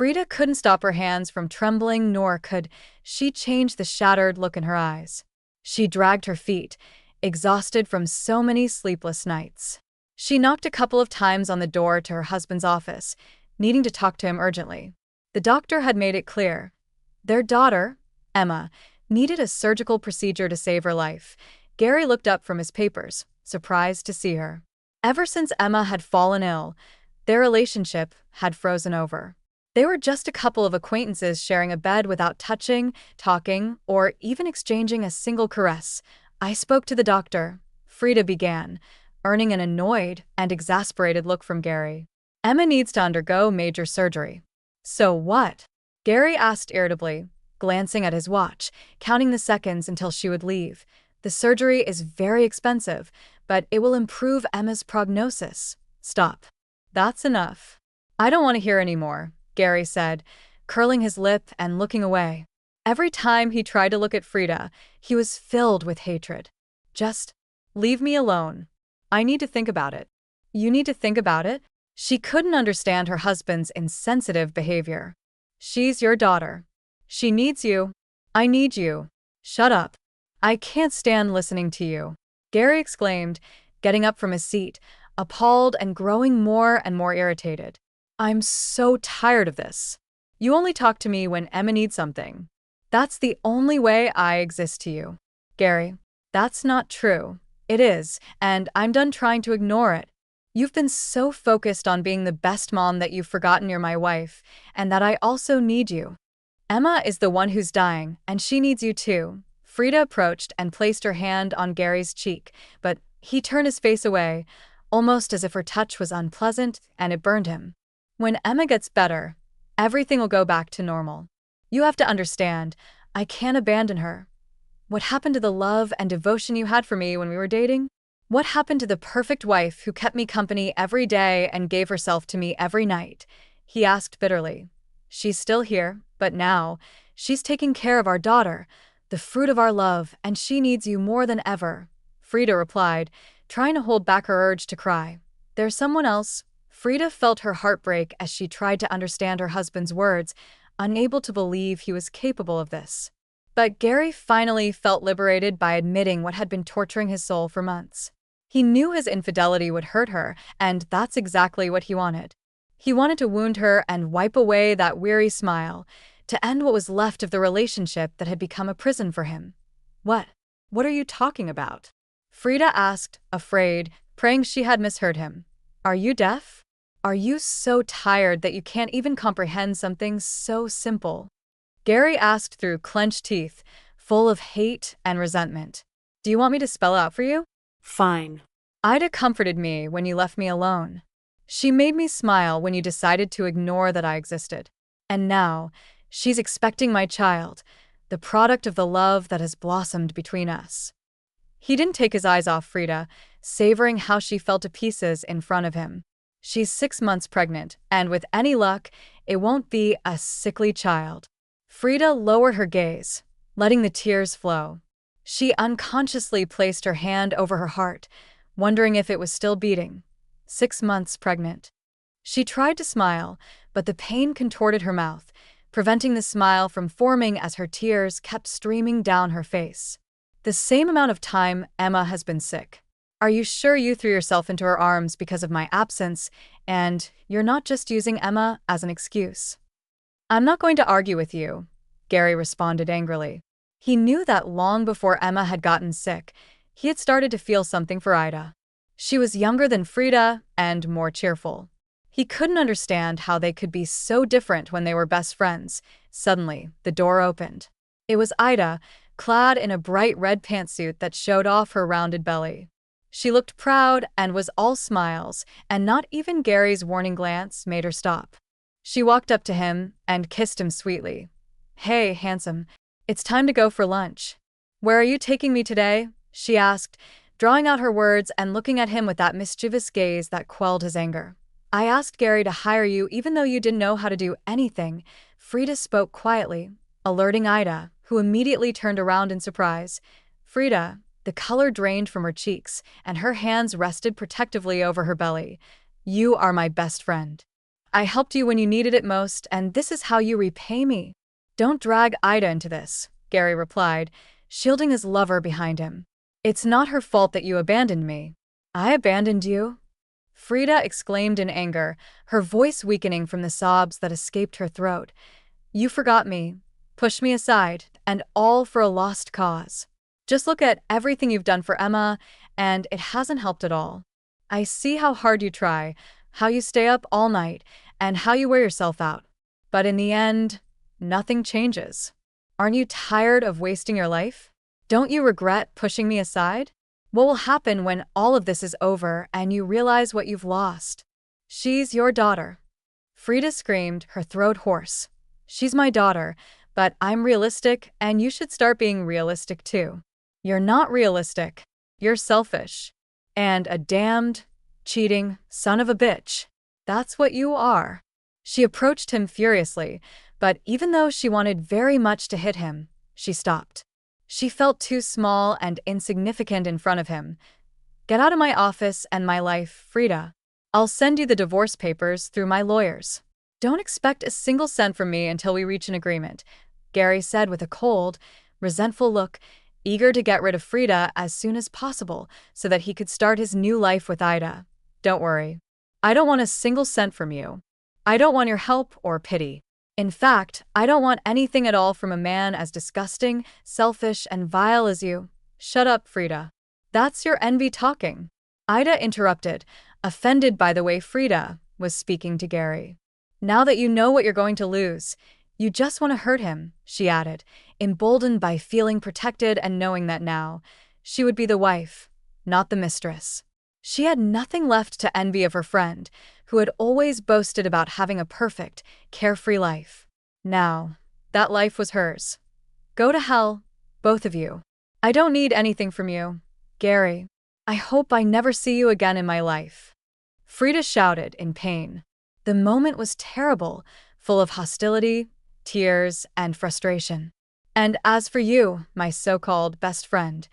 Frida couldn't stop her hands from trembling, nor could she change the shattered look in her eyes. She dragged her feet, exhausted from so many sleepless nights. She knocked a couple of times on the door to her husband's office, needing to talk to him urgently. The doctor had made it clear. Their daughter, Emma, needed a surgical procedure to save her life. Gary looked up from his papers, surprised to see her. Ever since Emma had fallen ill, their relationship had frozen over. They were just a couple of acquaintances sharing a bed without touching, talking, or even exchanging a single caress. "I spoke to the doctor," Frida began, earning an annoyed and exasperated look from Gary. "Emma needs to undergo major surgery." "So what?" Gary asked irritably, glancing at his watch, counting the seconds until she would leave. "The surgery is very expensive, but it will improve Emma's prognosis." "Stop. That's enough. I don't want to hear any more," Gary said, curling his lip and looking away. Every time he tried to look at Frida, he was filled with hatred. "Just leave me alone. I need to think about it." "You need to think about it?" She couldn't understand her husband's insensitive behavior. "She's your daughter. She needs you. I need you. Shut up. I can't stand listening to you," Gary exclaimed, getting up from his seat, appalled and growing more and more irritated. "I'm so tired of this. You only talk to me when Emma needs something. That's the only way I exist to you." "Gary, that's not true." "It is, and I'm done trying to ignore it. You've been so focused on being the best mom that you've forgotten you're my wife, and that I also need you. Emma is the one who's dying, and she needs you too." Frida approached and placed her hand on Gary's cheek, but he turned his face away, almost as if her touch was unpleasant, and it burned him. "When Emma gets better, everything will go back to normal. You have to understand, I can't abandon her. What happened to the love and devotion you had for me when we were dating? What happened to the perfect wife who kept me company every day and gave herself to me every night?" he asked bitterly. "She's still here, but now, she's taking care of our daughter, the fruit of our love, and she needs you more than ever," Frida replied, trying to hold back her urge to cry. "There's someone else." Frida felt her heart break as she tried to understand her husband's words, unable to believe he was capable of this. But Gary finally felt liberated by admitting what had been torturing his soul for months. He knew his infidelity would hurt her, and that's exactly what he wanted. He wanted to wound her and wipe away that weary smile, to end what was left of the relationship that had become a prison for him. What are you talking about?" Frida asked, afraid, praying she had misheard him. "Are you deaf? Are you so tired that you can't even comprehend something so simple?" Gary asked through clenched teeth, full of hate and resentment. "Do you want me to spell out for you?" Fine. "Ida comforted me when you left me alone. She made me smile when you decided to ignore that I existed. And now, she's expecting my child, the product of the love that has blossomed between us." He didn't take his eyes off Frida, savoring how she fell to pieces in front of him. "She's 6 months pregnant, and with any luck, it won't be a sickly child." Frida lowered her gaze, letting the tears flow. She unconsciously placed her hand over her heart, wondering if it was still beating. 6 months pregnant. She tried to smile, but the pain contorted her mouth, preventing the smile from forming as her tears kept streaming down her face. "The same amount of time Emma has been sick. Are you sure you threw yourself into her arms because of my absence, and you're not just using Emma as an excuse?" "I'm not going to argue with you," Gary responded angrily. He knew that long before Emma had gotten sick, he had started to feel something for Ida. She was younger than Frida and more cheerful. He couldn't understand how they could be so different when they were best friends. Suddenly, the door opened. It was Ida, clad in a bright red pantsuit that showed off her rounded belly. She looked proud and was all smiles, and not even Gary's warning glance made her stop. She walked up to him and kissed him sweetly. "Hey, handsome, it's time to go for lunch." "Where are you taking me today?" she asked, drawing out her words and looking at him with that mischievous gaze that quelled his anger. "I asked Gary to hire you even though you didn't know how to do anything," Frida spoke quietly, alerting Ida, who immediately turned around in surprise. Frida, the color drained from her cheeks, and her hands rested protectively over her belly. "You are my best friend. I helped you when you needed it most, and this is how you repay me. Don't drag Ida into this, Gary replied, shielding his lover behind him. It's not her fault that you abandoned me. I abandoned you? Frida exclaimed in anger, her voice weakening from the sobs that escaped her throat. You forgot me, pushed me aside, and all for a lost cause. Just look at everything you've done for Emma, and it hasn't helped at all. I see how hard you try, how you stay up all night, and how you wear yourself out. But in the end, nothing changes. Aren't you tired of wasting your life? Don't you regret pushing me aside? What will happen when all of this is over and you realize what you've lost? She's your daughter. Frida screamed, her throat hoarse. She's my daughter, but I'm realistic, and you should start being realistic too. You're not realistic. You're selfish. And a damned, cheating son of a bitch. That's what you are. She approached him furiously, but even though she wanted very much to hit him, she stopped. She felt too small and insignificant in front of him. Get out of my office and my life, Frida. I'll send you the divorce papers through my lawyers. Don't expect a single cent from me until we reach an agreement, Gary said with a cold, resentful look, eager to get rid of Frida as soon as possible so that he could start his new life with Ida. Don't worry. I don't want a single cent from you. I don't want your help or pity. In fact, I don't want anything at all from a man as disgusting, selfish, and vile as you. Shut up, Frida. That's your envy talking. Ida interrupted, offended by the way Frida was speaking to Gary. Now that you know what you're going to lose, you just want to hurt him, she added, emboldened by feeling protected and knowing that now she would be the wife, not the mistress. She had nothing left to envy of her friend, who had always boasted about having a perfect, carefree life. Now, that life was hers. Go to hell, both of you. I don't need anything from you, Gary. I hope I never see you again in my life. Frida shouted in pain. The moment was terrible, full of hostility, tears, and frustration. And as for you, my so-called best friend,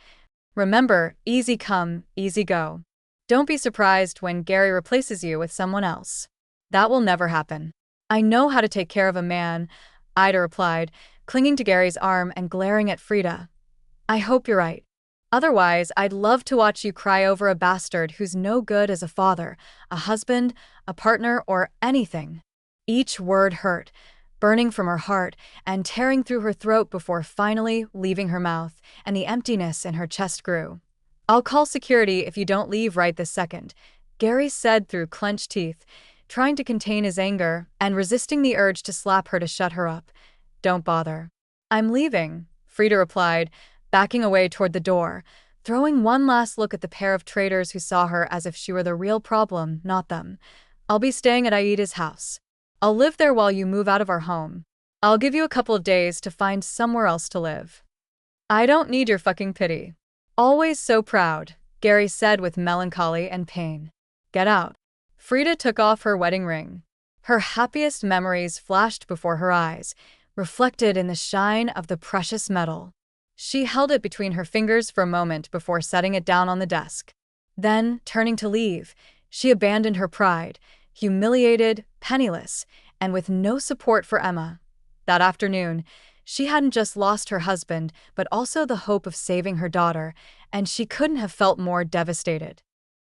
remember, easy come, easy go. Don't be surprised when Gary replaces you with someone else. That will never happen. I know how to take care of a man, Ida replied, clinging to Gary's arm and glaring at Frida. I hope you're right. Otherwise, I'd love to watch you cry over a bastard who's no good as a father, a husband, a partner, or anything. Each word hurt, burning from her heart and tearing through her throat before finally leaving her mouth, and the emptiness in her chest grew. I'll call security if you don't leave right this second, Gary said through clenched teeth, trying to contain his anger and resisting the urge to slap her to shut her up. Don't bother. I'm leaving, Frida replied, backing away toward the door, throwing one last look at the pair of traitors who saw her as if she were the real problem, not them. I'll be staying at Aida's house. I'll live there while you move out of our home. I'll give you a couple of days to find somewhere else to live. I don't need your fucking pity. Always so proud, Gary said with melancholy and pain. Get out. Frida took off her wedding ring. Her happiest memories flashed before her eyes, reflected in the shine of the precious metal. She held it between her fingers for a moment before setting it down on the desk. Then, turning to leave, she abandoned her pride, humiliated, penniless, and with no support for Emma. That afternoon, she hadn't just lost her husband, but also the hope of saving her daughter, and she couldn't have felt more devastated.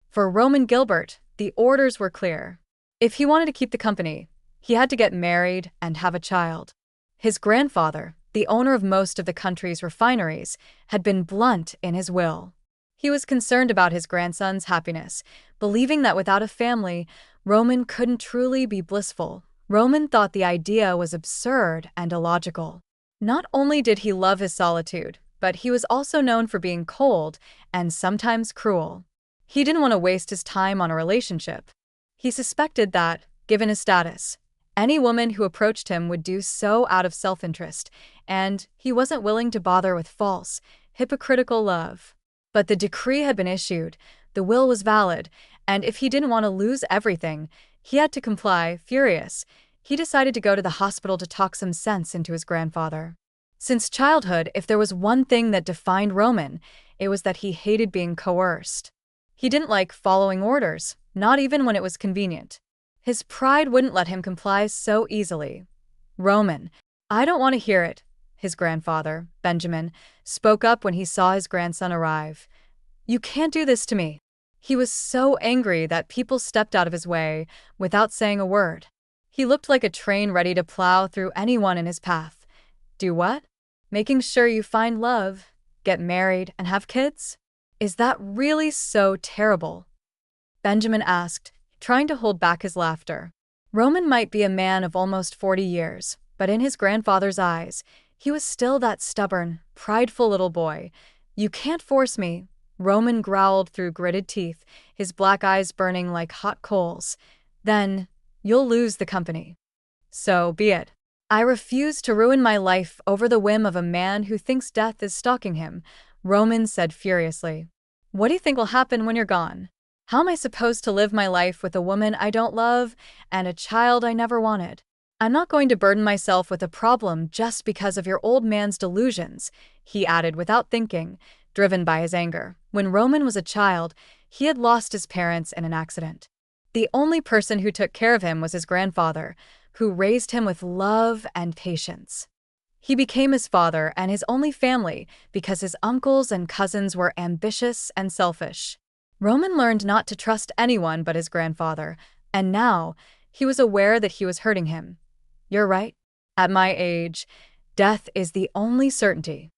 For Roman Gilbert, the orders were clear. If he wanted to keep the company, he had to get married and have a child. His grandfather, the owner of most of the country's refineries, had been blunt in his will. He was concerned about his grandson's happiness, believing that without a family, Roman couldn't truly be blissful. Roman thought the idea was absurd and illogical. Not only did he love his solitude, but he was also known for being cold and sometimes cruel. He didn't want to waste his time on a relationship. He suspected that, given his status, any woman who approached him would do so out of self-interest, and he wasn't willing to bother with false, hypocritical love. But the decree had been issued, the will was valid, and if he didn't want to lose everything, he had to comply. Furious, he decided to go to the hospital to talk some sense into his grandfather. Since childhood, if there was one thing that defined Roman, it was that he hated being coerced. He didn't like following orders, not even when it was convenient. His pride wouldn't let him comply so easily. Roman, I don't want to hear it, his grandfather, Benjamin, spoke up when he saw his grandson arrive. You can't do this to me. He was so angry that people stepped out of his way without saying a word. He looked like a train ready to plow through anyone in his path. Do what? Making sure you find love, get married, and have kids? Is that really so terrible? Benjamin asked, trying to hold back his laughter. Roman might be a man of almost 40 years, but in his grandfather's eyes, he was still that stubborn, prideful little boy. You can't force me, Roman growled through gritted teeth, his black eyes burning like hot coals. Then, you'll lose the company. So be it. I refuse to ruin my life over the whim of a man who thinks death is stalking him, Roman said furiously. What do you think will happen when you're gone? How am I supposed to live my life with a woman I don't love and a child I never wanted? I'm not going to burden myself with a problem just because of your old man's delusions, he added without thinking, driven by his anger. When Roman was a child, he had lost his parents in an accident. The only person who took care of him was his grandfather, who raised him with love and patience. He became his father and his only family because his uncles and cousins were ambitious and selfish. Roman learned not to trust anyone but his grandfather, and now he was aware that he was hurting him. You're right. At my age, death is the only certainty.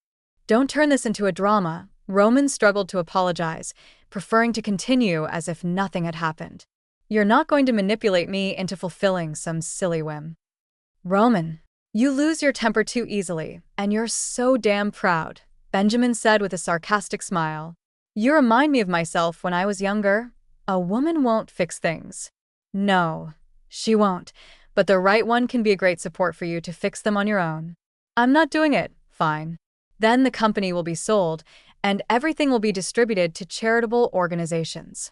Don't turn this into a drama, Roman struggled to apologize, preferring to continue as if nothing had happened. You're not going to manipulate me into fulfilling some silly whim. Roman, you lose your temper too easily, and you're so damn proud, Benjamin said with a sarcastic smile. You remind me of myself when I was younger. A woman won't fix things. No, she won't, but the right one can be a great support for you to fix them on your own. I'm not doing it, fine. Then the company will be sold, and everything will be distributed to charitable organizations.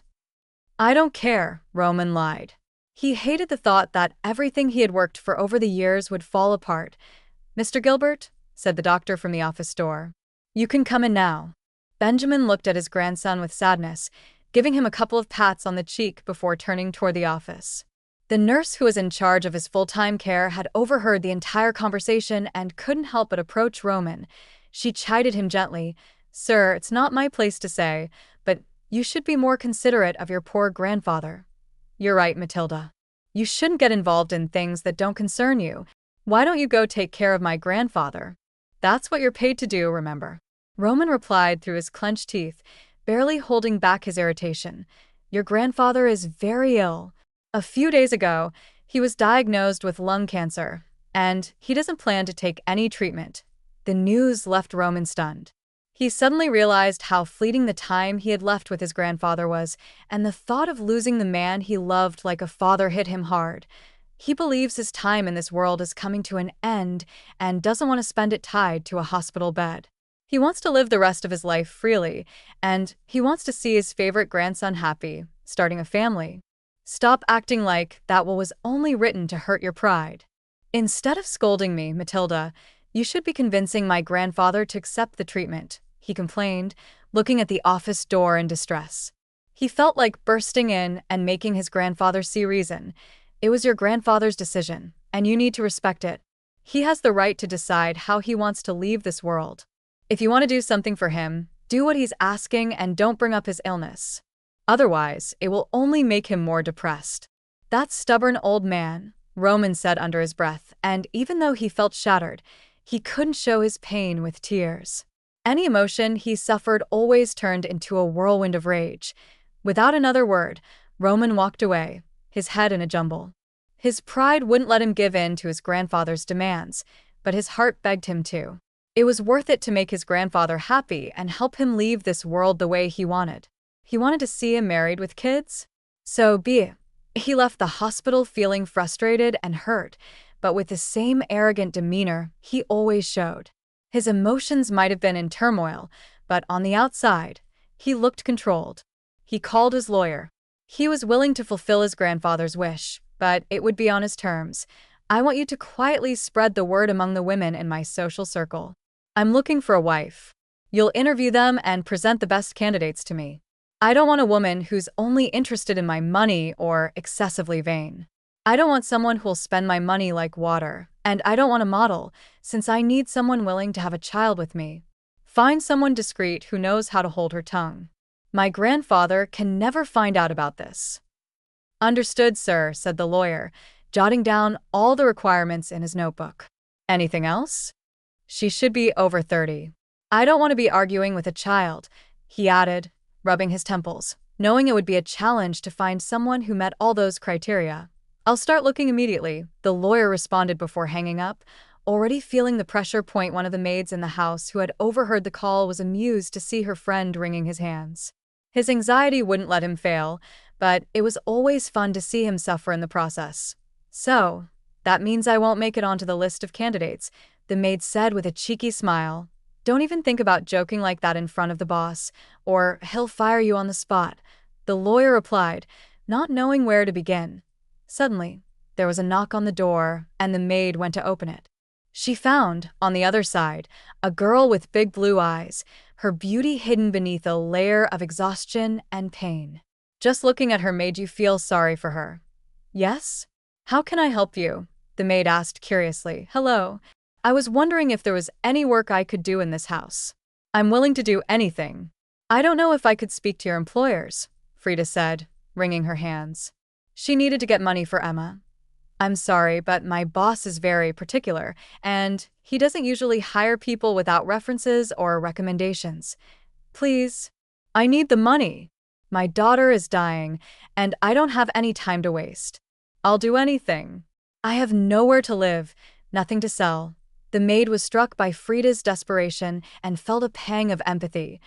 I don't care, Roman lied. He hated the thought that everything he had worked for over the years would fall apart. Mr. Gilbert, said the doctor from the office door. You can come in now. Benjamin looked at his grandson with sadness, giving him a couple of pats on the cheek before turning toward the office. The nurse who was in charge of his full-time care had overheard the entire conversation and couldn't help but approach Roman. She chided him gently. Sir, it's not my place to say, but you should be more considerate of your poor grandfather. You're right, Matilda. You shouldn't get involved in things that don't concern you. Why don't you go take care of my grandfather? That's what you're paid to do, remember. Roman replied through his clenched teeth, barely holding back his irritation. Your grandfather is very ill. A few days ago, he was diagnosed with lung cancer, and he doesn't plan to take any treatment. The news left Roman stunned. He suddenly realized how fleeting the time he had left with his grandfather was, and the thought of losing the man he loved like a father hit him hard. He believes his time in this world is coming to an end and doesn't want to spend it tied to a hospital bed. He wants to live the rest of his life freely, and he wants to see his favorite grandson happy, starting a family. Stop acting like that was only written to hurt your pride. Instead of scolding me, Matilda, you should be convincing my grandfather to accept the treatment, he complained, looking at the office door in distress. He felt like bursting in and making his grandfather see reason. It was your grandfather's decision, and you need to respect it. He has the right to decide how he wants to leave this world. If you want to do something for him, do what he's asking and don't bring up his illness. Otherwise, it will only make him more depressed. That stubborn old man, Roman said under his breath, and even though he felt shattered, he couldn't show his pain with tears. Any emotion he suffered always turned into a whirlwind of rage. Without another word, Roman walked away, his head in a jumble. His pride wouldn't let him give in to his grandfather's demands, but his heart begged him to. It was worth it to make his grandfather happy and help him leave this world the way he wanted. He wanted to see him married with kids? So be it. He left the hospital feeling frustrated and hurt, but with the same arrogant demeanor he always showed. His emotions might have been in turmoil, but on the outside, he looked controlled. He called his lawyer. He was willing to fulfill his grandfather's wish, but it would be on his terms. I want you to quietly spread the word among the women in my social circle. I'm looking for a wife. You'll interview them and present the best candidates to me. I don't want a woman who's only interested in my money or excessively vain. I don't want someone who'll spend my money like water, and I don't want a model, since I need someone willing to have a child with me. Find someone discreet who knows how to hold her tongue. My grandfather can never find out about this." "Understood, sir," said the lawyer, jotting down all the requirements in his notebook. "Anything else?" "She should be over 30. I don't want to be arguing with a child," he added, rubbing his temples, knowing it would be a challenge to find someone who met all those criteria. "I'll start looking immediately," the lawyer responded before hanging up, already feeling the pressure point. One of the maids in the house who had overheard the call was amused to see her friend wringing his hands. His anxiety wouldn't let him fail, but it was always fun to see him suffer in the process. "So, that means I won't make it onto the list of candidates," the maid said with a cheeky smile. "Don't even think about joking like that in front of the boss, or he'll fire you on the spot," the lawyer replied, not knowing where to begin. Suddenly, there was a knock on the door, and the maid went to open it. She found, on the other side, a girl with big blue eyes, her beauty hidden beneath a layer of exhaustion and pain. Just looking at her made you feel sorry for her. "Yes? How can I help you?" the maid asked curiously. "Hello. I was wondering if there was any work I could do in this house." "I'm willing to do anything." "I don't know if I could speak to your employers," Frida said, wringing her hands. She needed to get money for Emma. "I'm sorry, but my boss is very particular, and he doesn't usually hire people without references or recommendations. Please, I need the money. My daughter is dying, and I don't have any time to waste. I'll do anything. I have nowhere to live, nothing to sell." The maid was struck by Frida's desperation and felt a pang of empathy.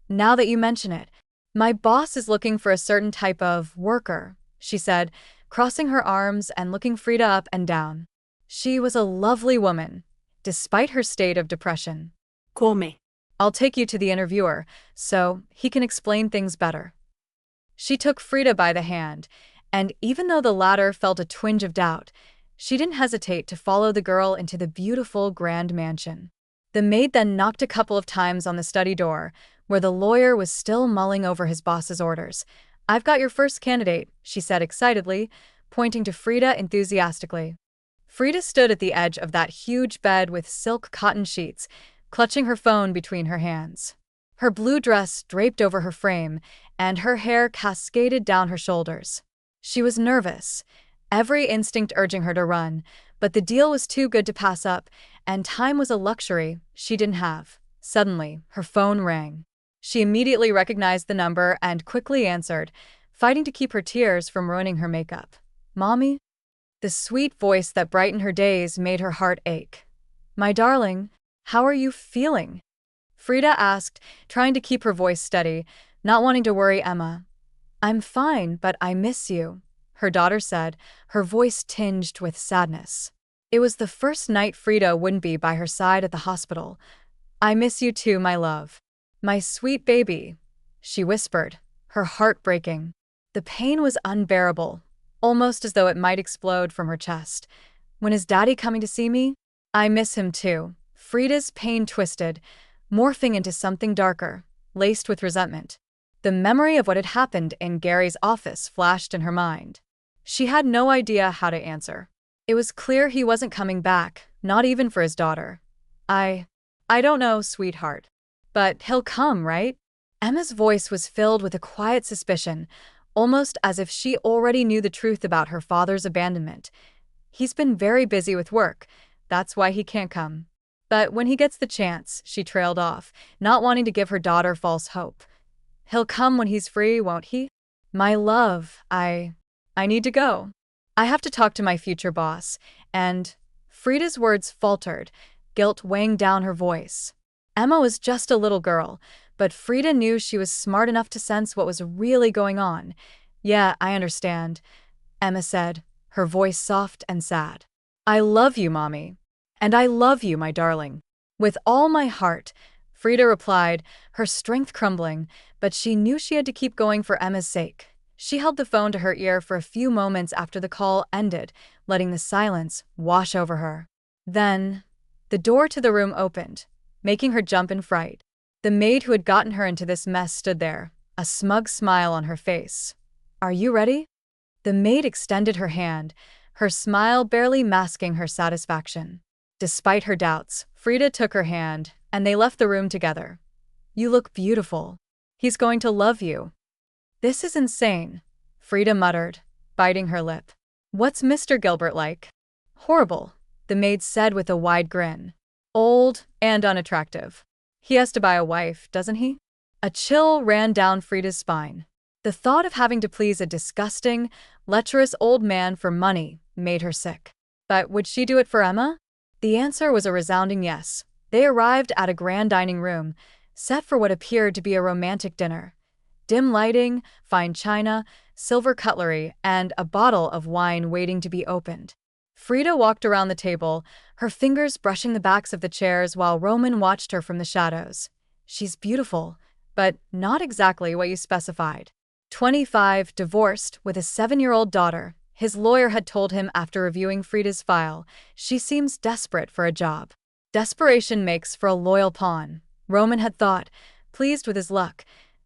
"Now that you mention it, my boss is looking for a certain type of worker," she said, crossing her arms and looking Frida up and down. She was a lovely woman, despite her state of depression. Come. "I'll take you to the interviewer, so he can explain things better." She took Frida by the hand, and even though the latter felt a twinge of doubt, she didn't hesitate to follow the girl into the beautiful grand mansion. The maid then knocked a couple of times on the study door, where the lawyer was still mulling over his boss's orders. "I've got your first candidate," she said excitedly, pointing to Frida enthusiastically. Frida stood at the edge of that huge bed with silk cotton sheets, clutching her phone between her hands. Her blue dress draped over her frame, and her hair cascaded down her shoulders. She was nervous, every instinct urging her to run, but the deal was too good to pass up, and time was a luxury she didn't have. Suddenly, her phone rang. She immediately recognized the number and quickly answered, fighting to keep her tears from ruining her makeup. "Mommy?" The sweet voice that brightened her days made her heart ache. "My darling, how are you feeling?" Frida asked, trying to keep her voice steady, not wanting to worry Emma. "I'm fine, but I miss you," her daughter said, her voice tinged with sadness. It was the first night Frida wouldn't be by her side at the hospital. "I miss you too, my love. My sweet baby," she whispered, her heart breaking. The pain was unbearable, almost as though it might explode from her chest. "When is Daddy coming to see me?" "I miss him too." Frida's pain twisted, morphing into something darker, laced with resentment. The memory of what had happened in Gary's office flashed in her mind. She had no idea how to answer. It was clear he wasn't coming back, not even for his daughter. I don't know, sweetheart. But he'll come, right?" Emma's voice was filled with a quiet suspicion, almost as if she already knew the truth about her father's abandonment. "He's been very busy with work. That's why he can't come. But when he gets the chance," she trailed off, not wanting to give her daughter false hope. "He'll come when he's free, won't he?" "My love, I need to go. I have to talk to my future boss," and Frida's words faltered, guilt weighing down her voice. Emma was just a little girl, but Frida knew she was smart enough to sense what was really going on. "Yeah, I understand," Emma said, her voice soft and sad. "I love you, Mommy. And I love you, my darling." "With all my heart," Frida replied, her strength crumbling, but she knew she had to keep going for Emma's sake. She held the phone to her ear for a few moments after the call ended, letting the silence wash over her. Then, the door to the room opened, making her jump in fright. The maid who had gotten her into this mess stood there, a smug smile on her face. "Are you ready?" The maid extended her hand, her smile barely masking her satisfaction. Despite her doubts, Frida took her hand, and they left the room together. "You look beautiful. He's going to love you." "This is insane," Frida muttered, biting her lip. "What's Mr. Gilbert like?" "Horrible," the maid said with a wide grin. "Old and unattractive. He has to buy a wife, doesn't he?" A chill ran down Frida's spine. The thought of having to please a disgusting, lecherous old man for money made her sick. But would she do it for Emma? The answer was a resounding yes. They arrived at a grand dining room, set for what appeared to be a romantic dinner. Dim lighting, fine china, silver cutlery, and a bottle of wine waiting to be opened. Frida walked around the table, her fingers brushing the backs of the chairs while Roman watched her from the shadows. "She's beautiful, but not exactly what you specified." 25, divorced, with a 7-year-old daughter, his lawyer had told him after reviewing Frida's file. She seems desperate for a job. Desperation makes for a loyal pawn, Roman had thought, pleased with his luck.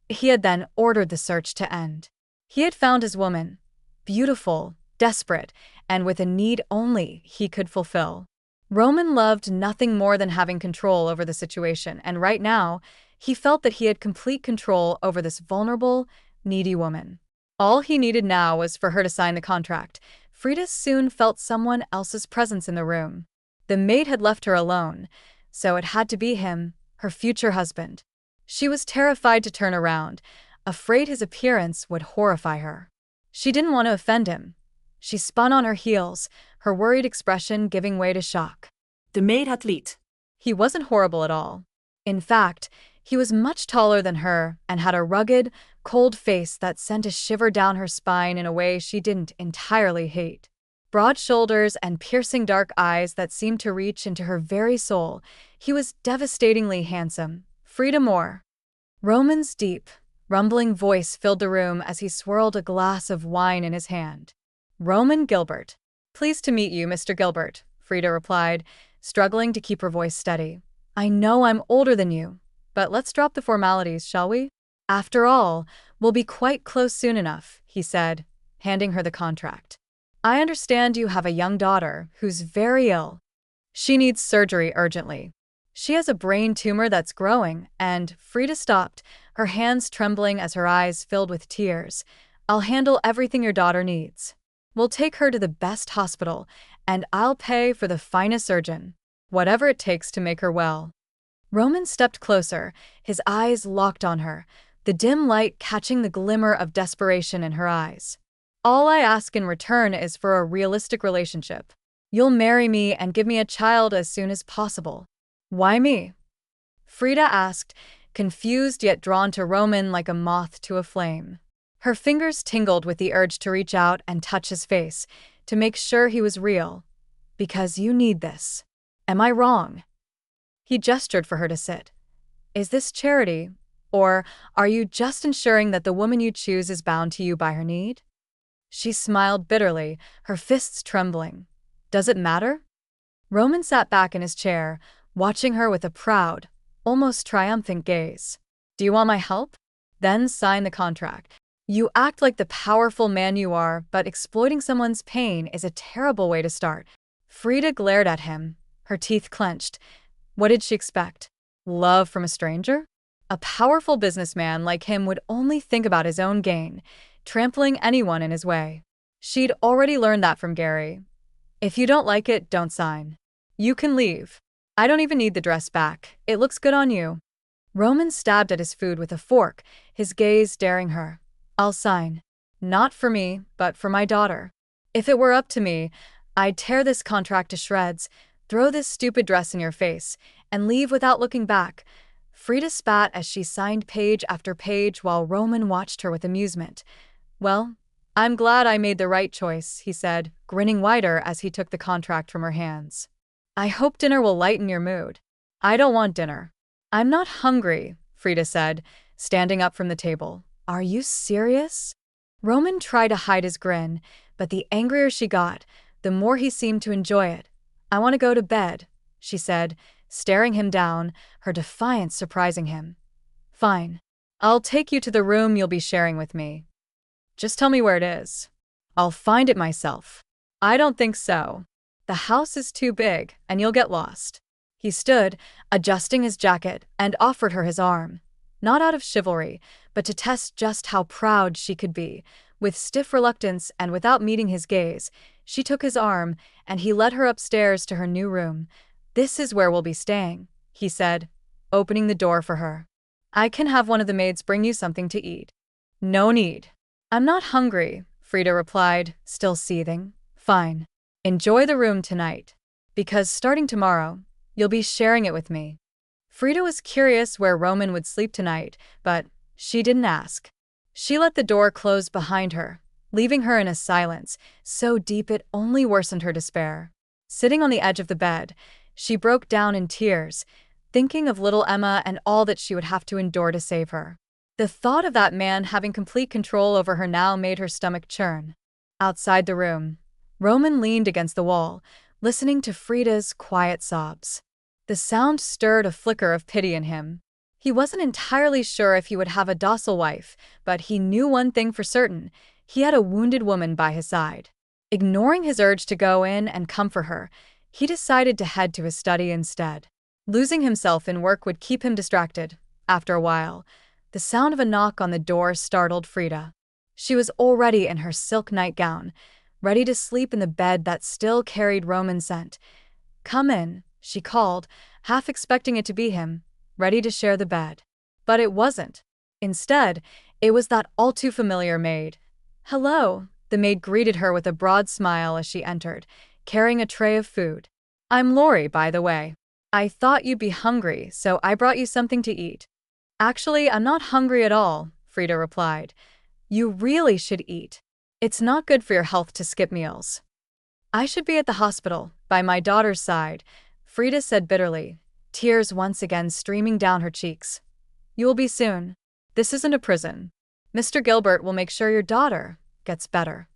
He had then ordered the search to end. He had found his woman, beautiful, desperate, and with a need only he could fulfill. Roman loved nothing more than having control over the situation, and right now, he felt that he had complete control over this vulnerable, needy woman. All he needed now was for her to sign the contract. Frida soon felt someone else's presence in the room. The maid had left her alone, so it had to be him, her future husband. She was terrified to turn around, afraid his appearance would horrify her. She didn't want to offend him. She spun on her heels, her worried expression giving way to shock. The maid had lead. He wasn't horrible at all. In fact, he was much taller than her and had a rugged, cold face that sent a shiver down her spine in a way she didn't entirely hate. Broad shoulders and piercing dark eyes that seemed to reach into her very soul. He was devastatingly handsome. Frida Moore. Roman's deep, rumbling voice filled the room as he swirled a glass of wine in his hand. "Roman Gilbert." "Pleased to meet you, Mr. Gilbert," Frida replied, struggling to keep her voice steady. "I know I'm older than you, but let's drop the formalities, shall we? After all, we'll be quite close soon enough," he said, handing her the contract. "I understand you have a young daughter who's very ill. She needs surgery urgently. She has a brain tumor that's growing," and Frida stopped, her hands trembling as her eyes filled with tears. "I'll handle everything your daughter needs. We'll take her to the best hospital, and I'll pay for the finest surgeon. Whatever it takes to make her well." Roman stepped closer, his eyes locked on her, the dim light catching the glimmer of desperation in her eyes. "All I ask in return is for a realistic relationship. You'll marry me and give me a child as soon as possible." "Why me?" Frida asked, confused yet drawn to Roman like a moth to a flame. Her fingers tingled with the urge to reach out and touch his face, to make sure he was real. "Because you need this. Am I wrong?" He gestured for her to sit. "Is this charity, or are you just ensuring that the woman you choose is bound to you by her need?" She smiled bitterly, her fists trembling. "Does it matter?" Roman sat back in his chair, watching her with a proud, almost triumphant gaze. "Do you want my help? Then sign the contract. You act like the powerful man you are, but exploiting someone's pain is a terrible way to start." Frida glared at him, her teeth clenched. What did she expect? Love from a stranger? A powerful businessman like him would only think about his own gain, trampling anyone in his way. She'd already learned that from Gary. "If you don't like it, don't sign. You can leave. I don't even need the dress back. It looks good on you." Roman stabbed at his food with a fork, his gaze daring her. "I'll sign. Not for me, but for my daughter. If it were up to me, I'd tear this contract to shreds, throw this stupid dress in your face, and leave without looking back." Frida spat as she signed page after page while Roman watched her with amusement. "Well, I'm glad I made the right choice," he said, grinning wider as he took the contract from her hands. "I hope dinner will lighten your mood." "I don't want dinner." "I'm not hungry," Frida said, standing up from the table. "Are you serious?" Roman tried to hide his grin, but the angrier she got, the more he seemed to enjoy it. "I want to go to bed," she said, staring him down, her defiance surprising him. "Fine. I'll take you to the room you'll be sharing with me. Just tell me where it is. I'll find it myself." I don't think so. The house is too big, and you'll get lost. He stood, adjusting his jacket, and offered her his arm. Not out of chivalry, but to test just how proud she could be. With stiff reluctance and without meeting his gaze, she took his arm, and he led her upstairs to her new room. "This is where we'll be staying," he said, opening the door for her. "I can have one of the maids bring you something to eat." "No need. I'm not hungry," Frida replied, still seething. "Fine. Enjoy the room tonight. Because starting tomorrow, you'll be sharing it with me." Frida was curious where Roman would sleep tonight, but she didn't ask. She let the door close behind her, leaving her in a silence so deep it only worsened her despair. Sitting on the edge of the bed, she broke down in tears, thinking of little Emma and all that she would have to endure to save her. The thought of that man having complete control over her now made her stomach churn. Outside the room, Roman leaned against the wall, listening to Frida's quiet sobs. The sound stirred a flicker of pity in him. He wasn't entirely sure if he would have a docile wife, but he knew one thing for certain: he had a wounded woman by his side. Ignoring his urge to go in and comfort her, he decided to head to his study instead. Losing himself in work would keep him distracted. After a while, the sound of a knock on the door startled Frida. She was already in her silk nightgown, ready to sleep in the bed that still carried Roman's scent. "Come in," she called, half expecting it to be him, ready to share the bed. But it wasn't. Instead, it was that all-too-familiar maid. "Hello," the maid greeted her with a broad smile as she entered, carrying a tray of food. "I'm Lori, by the way. I thought you'd be hungry, so I brought you something to eat." "Actually, I'm not hungry at all," Frida replied. "You really should eat. It's not good for your health to skip meals." "I should be at the hospital, by my daughter's side," Frida said bitterly, tears once again streaming down her cheeks. "You will be soon. This isn't a prison. Mr. Gilbert will make sure your daughter gets better."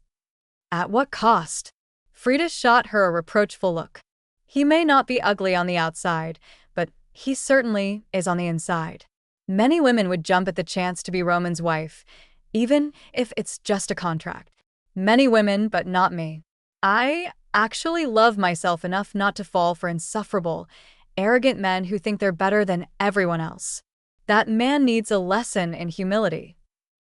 "At what cost?" Frida shot her a reproachful look. "He may not be ugly on the outside, but he certainly is on the inside. Many women would jump at the chance to be Roman's wife, even if it's just a contract. Many women, but not me. I actually love myself enough not to fall for insufferable, arrogant men who think they're better than everyone else. That man needs a lesson in humility.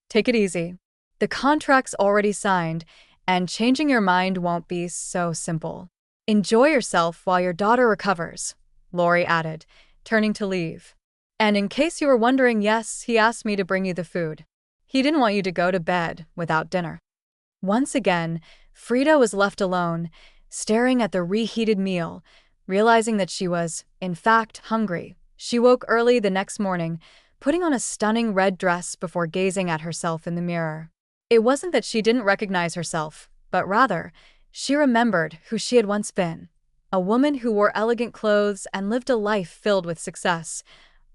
Take it easy. The contract's already signed, and changing your mind won't be so simple. Enjoy yourself while your daughter recovers," Lori added, turning to leave. "And in case you were wondering, yes, he asked me to bring you the food. He didn't want you to go to bed without dinner." Once again, Frida was left alone, staring at the reheated meal, realizing that she was, in fact, hungry. She woke early the next morning, putting on a stunning red dress before gazing at herself in the mirror. It wasn't that she didn't recognize herself, but rather, she remembered who she had once been. A woman who wore elegant clothes and lived a life filled with success,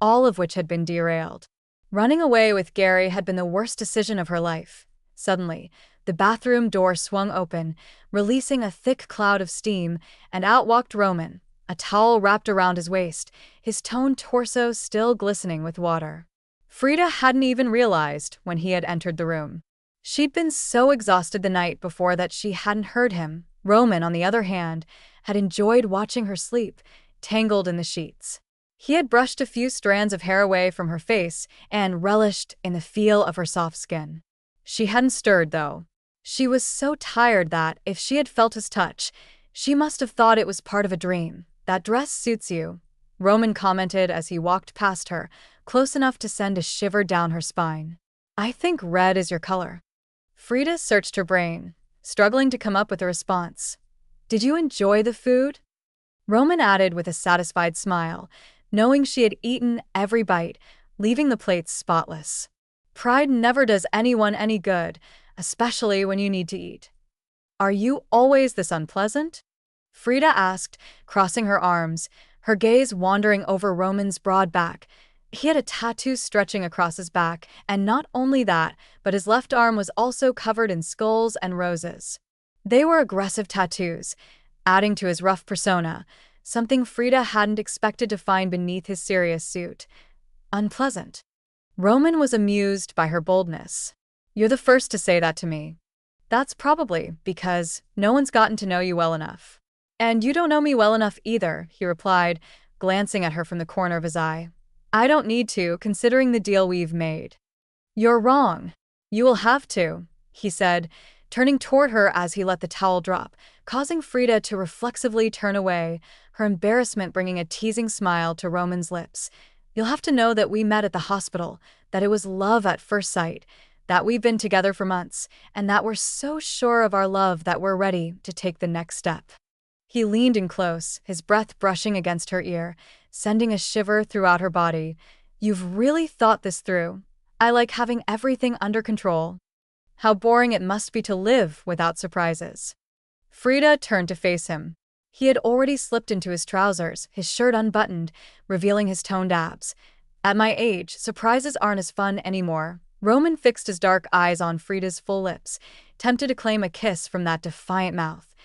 all of which had been derailed. Running away with Gary had been the worst decision of her life. Suddenly, the bathroom door swung open, releasing a thick cloud of steam, and out walked Roman, a towel wrapped around his waist, his toned torso still glistening with water. Frida hadn't even realized when he had entered the room. She'd been so exhausted the night before that she hadn't heard him. Roman, on the other hand, had enjoyed watching her sleep, tangled in the sheets. He had brushed a few strands of hair away from her face and relished in the feel of her soft skin. She hadn't stirred, though. She was so tired that, if she had felt his touch, she must have thought it was part of a dream. "That dress suits you," Roman commented as he walked past her, close enough to send a shiver down her spine. "I think red is your color." Frida searched her brain, struggling to come up with a response. "Did you enjoy the food?" Roman added with a satisfied smile, knowing she had eaten every bite, leaving the plates spotless. "Pride never does anyone any good, especially when you need to eat." "Are you always this unpleasant?" Frida asked, crossing her arms, her gaze wandering over Roman's broad back. He had a tattoo stretching across his back, and not only that, but his left arm was also covered in skulls and roses. They were aggressive tattoos, adding to his rough persona, something Frida hadn't expected to find beneath his serious suit. Unpleasant. Roman was amused by her boldness. "You're the first to say that to me." That's probably because no one's gotten to know you well enough. And you don't know me well enough either, he replied, glancing at her from the corner of his eye. I don't need to, considering the deal we've made. You're wrong. You will have to, he said, turning toward her as he let the towel drop, causing Frida to reflexively turn away, her embarrassment bringing a teasing smile to Roman's lips. You'll have to know that we met at the hospital, that it was love at first sight, that we've been together for months, and that we're so sure of our love that we're ready to take the next step. He leaned in close, his breath brushing against her ear, sending a shiver throughout her body. You've really thought this through. I like having everything under control. How boring it must be to live without surprises. Frida turned to face him. He had already slipped into his trousers, his shirt unbuttoned, revealing his toned abs. At my age, surprises aren't as fun anymore. Roman fixed his dark eyes on Frida's full lips, tempted to claim a kiss from that defiant mouth.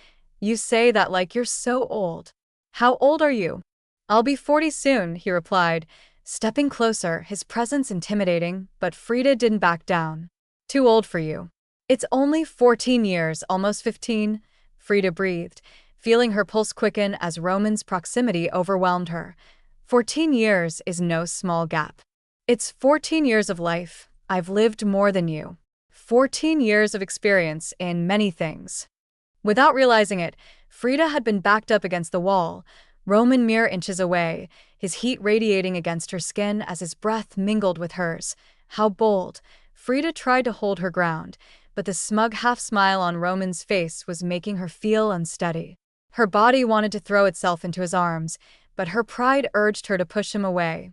You say that like you're so old. How old are you? I'll be 40 soon, he replied, stepping closer, his presence intimidating, but Frida didn't back down. Too old for you. It's only 14 years, almost 15, Frida breathed, feeling her pulse quicken as Roman's proximity overwhelmed her. 14 years is no small gap. It's 14 years of life. I've lived more than you. 14 years of experience in many things. Without realizing it, Frida had been backed up against the wall, Roman mere inches away, his heat radiating against her skin as his breath mingled with hers. How bold. Frida tried to hold her ground, but the smug half-smile on Roman's face was making her feel unsteady. Her body wanted to throw itself into his arms, but her pride urged her to push him away.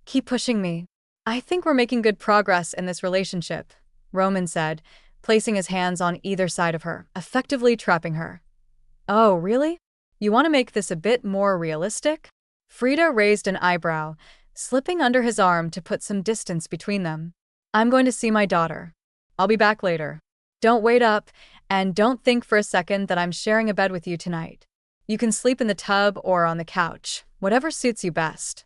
Keep pushing me. I think we're making good progress in this relationship, Roman said, placing his hands on either side of her, effectively trapping her. Oh, really? You want to make this a bit more realistic? Frida raised an eyebrow, slipping under his arm to put some distance between them. I'm going to see my daughter. I'll be back later. Don't wait up, and don't think for a second that I'm sharing a bed with you tonight. You can sleep in the tub or on the couch, whatever suits you best.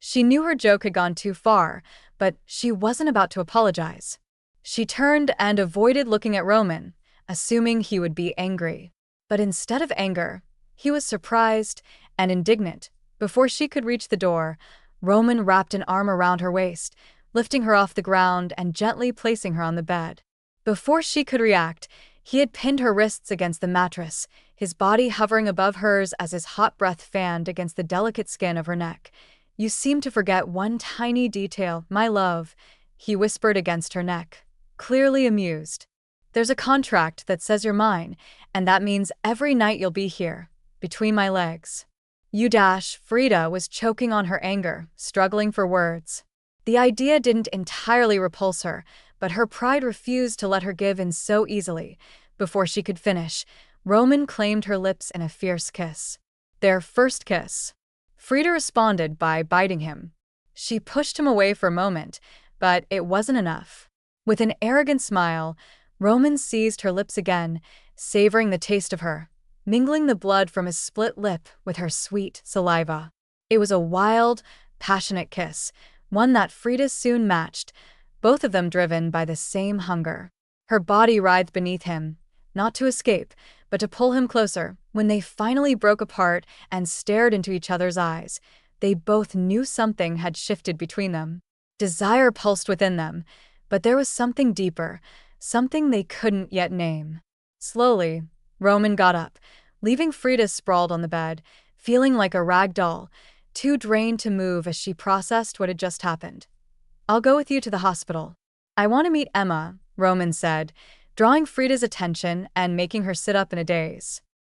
She knew her joke had gone too far, but she wasn't about to apologize. She turned and avoided looking at Roman, assuming he would be angry. But instead of anger, he was surprised and indignant. Before she could reach the door, Roman wrapped an arm around her waist, lifting her off the ground and gently placing her on the bed. Before she could react, he had pinned her wrists against the mattress, his body hovering above hers as his hot breath fanned against the delicate skin of her neck. You seem to forget one tiny detail, my love, he whispered against her neck, clearly amused. There's a contract that says you're mine, and that means every night you'll be here, between my legs. Frida was choking on her anger, struggling for words. The idea didn't entirely repulse her, but her pride refused to let her give in so easily. Before she could finish, Roman claimed her lips in a fierce kiss. Their first kiss. Frida responded by biting him. She pushed him away for a moment, but it wasn't enough. With an arrogant smile, Roman seized her lips again, savoring the taste of her, mingling the blood from his split lip with her sweet saliva. It was a wild, passionate kiss, one that Frida soon matched, both of them driven by the same hunger. Her body writhed beneath him, not to escape, but to pull him closer. When they finally broke apart and stared into each other's eyes, they both knew something had shifted between them. Desire pulsed within them, but there was something deeper, something they couldn't yet name. Slowly, Roman got up, leaving Frida sprawled on the bed, feeling like a rag doll, too drained to move as she processed what had just happened. I'll go with you to the hospital. I want to meet Emma, Roman said, drawing Frida's attention and making her sit up in a daze.